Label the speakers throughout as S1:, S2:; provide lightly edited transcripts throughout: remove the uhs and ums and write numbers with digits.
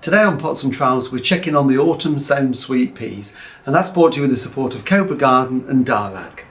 S1: Today on Pots and Trowels we're checking on the autumn sown sweet peas, and that's brought to you with the support of Cobra Garden and Darlac.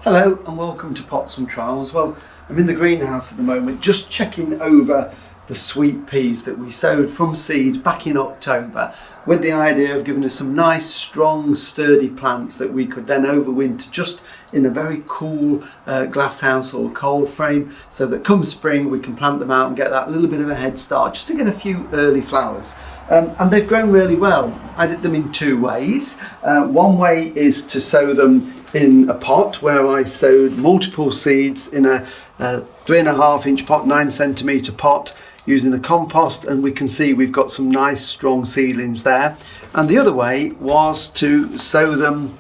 S1: Hello and welcome to Pots and Trowels. Well, I'm in the greenhouse at the moment just checking over the sweet peas that we sowed from seed back in October, with the idea of giving us some nice strong sturdy plants that we could then overwinter just in a very cool glass house or cold frame, so that come spring we can plant them out and get that little bit of a head start just to get a few early flowers. And they've grown really well. I did them in two ways. One way is to sow them in a pot where I sowed multiple seeds in a 3.5 inch pot, 9 centimetre pot, using a compost, and we can see we've got some nice strong seedlings there. And the other way was to sow them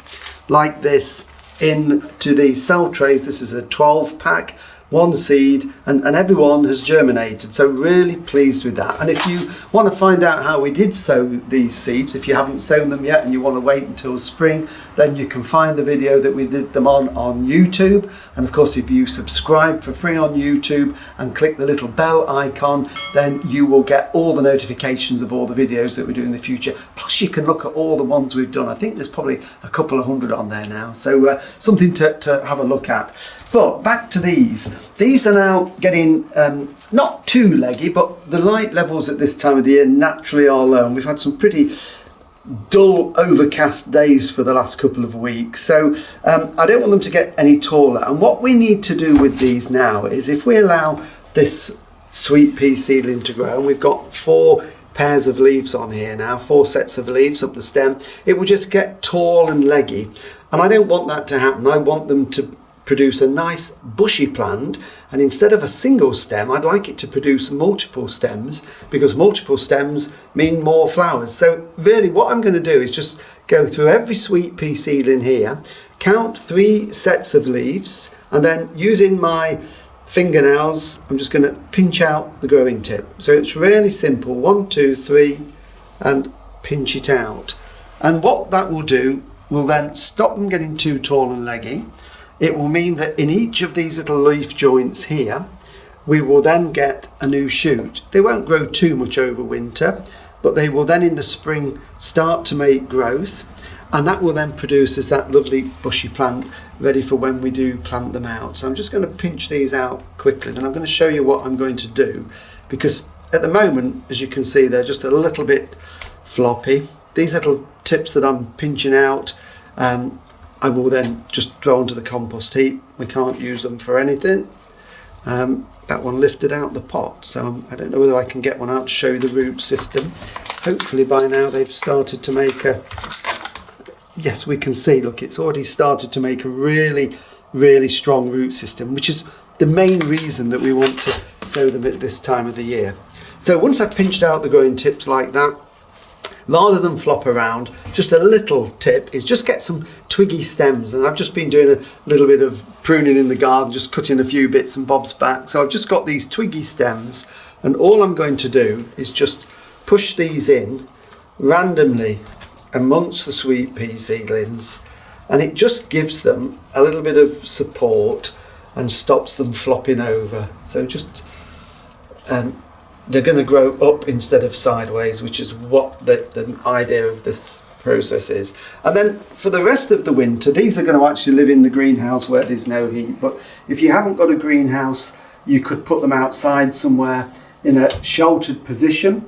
S1: like this into these cell trays. This is a 12 pack, one seed, and everyone has germinated, so really pleased with that. And if you want to find out how we did sow these seeds, if you haven't sown them yet and you want to wait until spring, then you can find the video that we did them on YouTube. And of course, if you subscribe for free on YouTube and click the little bell icon, then you will get all the notifications of all the videos that we do in the future. Plus you can look at all the ones we've done. I think there's probably a couple of hundred on there now, so something to have a look at. But back to these. These are now getting not too leggy, but the light levels at this time of the year naturally are low, and we've had some pretty dull overcast days for the last couple of weeks, so I don't want them to get any taller. And what we need to do with these now is, if we allow this sweet pea seedling to grow, and we've got 4 pairs of leaves on here now, 4 sets of leaves up the stem, it will just get tall and leggy, and I don't want that to happen. I want them to produce a nice bushy plant, and instead of a single stem I'd like it to produce multiple stems, because multiple stems mean more flowers. So really what I'm going to do is just go through every sweet pea seedling here, count 3 sets of leaves, and then using my fingernails I'm just going to pinch out the growing tip. So it's really simple, 1, 2, 3, and pinch it out. And what that will do will then stop them getting too tall and leggy. It will mean that in each of these little leaf joints here, we will then get a new shoot. They won't grow too much over winter, but they will then in the spring start to make growth, and that will then produce as that lovely bushy plant ready for when we do plant them out. So I'm just going to pinch these out quickly, then I'm going to show you what I'm going to do, because at the moment, as you can see, they're just a little bit floppy. These little tips that I'm pinching out, I will then just throw onto the compost heap. We can't use them for anything. That one lifted out the pot, so I don't know whether I can get one out to show you the root system. Hopefully by now they've started to make a... Yes, we can see, look, it's already started to make a really, really strong root system, which is the main reason that we want to sow them at this time of the year. So once I've pinched out the growing tips like that, rather than flop around, just a little tip is just get some twiggy stems. And I've just been doing a little bit of pruning in the garden, just cutting a few bits and bobs back. So I've just got these twiggy stems, and all I'm going to do is just push these in randomly amongst the sweet pea seedlings, and it just gives them a little bit of support and stops them flopping over. So just they're going to grow up instead of sideways, which is what the idea of this process is. And then for the rest of the winter, these are going to actually live in the greenhouse where there's no heat. But if you haven't got a greenhouse, you could put them outside somewhere in a sheltered position.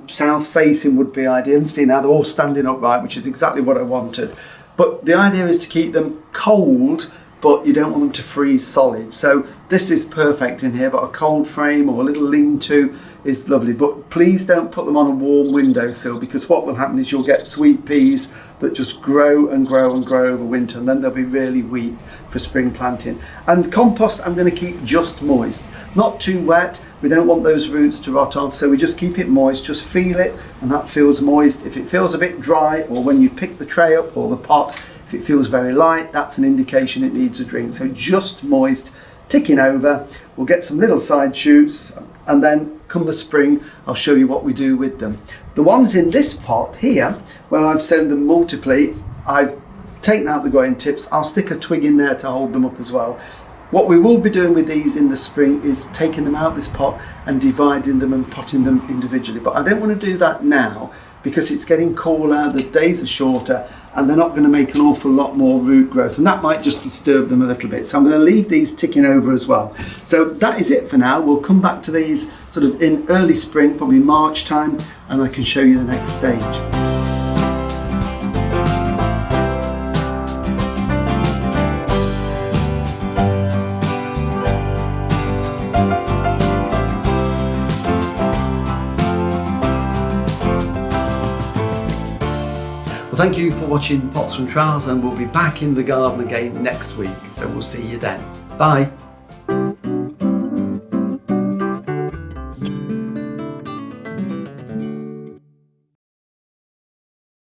S1: South facing would be ideal. See, now they're all standing upright, which is exactly what I wanted. But the idea is to keep them cold, but you don't want them to freeze solid. So this is perfect in here, but a cold frame or a little lean-to is lovely. But please don't put them on a warm windowsill, because what will happen is you'll get sweet peas that just grow and grow and grow over winter, and then they'll be really weak for spring planting. And the compost I'm going to keep just moist, not too wet. We don't want those roots to rot off, so we just keep it moist. Just feel it, and that feels moist. If it feels a bit dry, or when you pick the tray up or the pot, if it feels very light, that's an indication it needs a drink. So just moist, ticking over. We'll get some little side shoots, and then come the spring, I'll show you what we do with them. The ones in this pot here, where I've sown them multiply, I've taken out the growing tips. I'll stick a twig in there to hold them up as well. What we will be doing with these in the spring is taking them out of this pot and dividing them and potting them individually. But I don't want to do that now because it's getting cooler, the days are shorter, and they're not going to make an awful lot more root growth, and that might just disturb them a little bit. So I'm going to leave these ticking over as well. So that is it for now. We'll come back to these sort of in early spring, probably March time, and I can show you the next stage. Well, thank you for watching Pots and Trowels, and we'll be back in the garden again next week. So we'll see you then. Bye.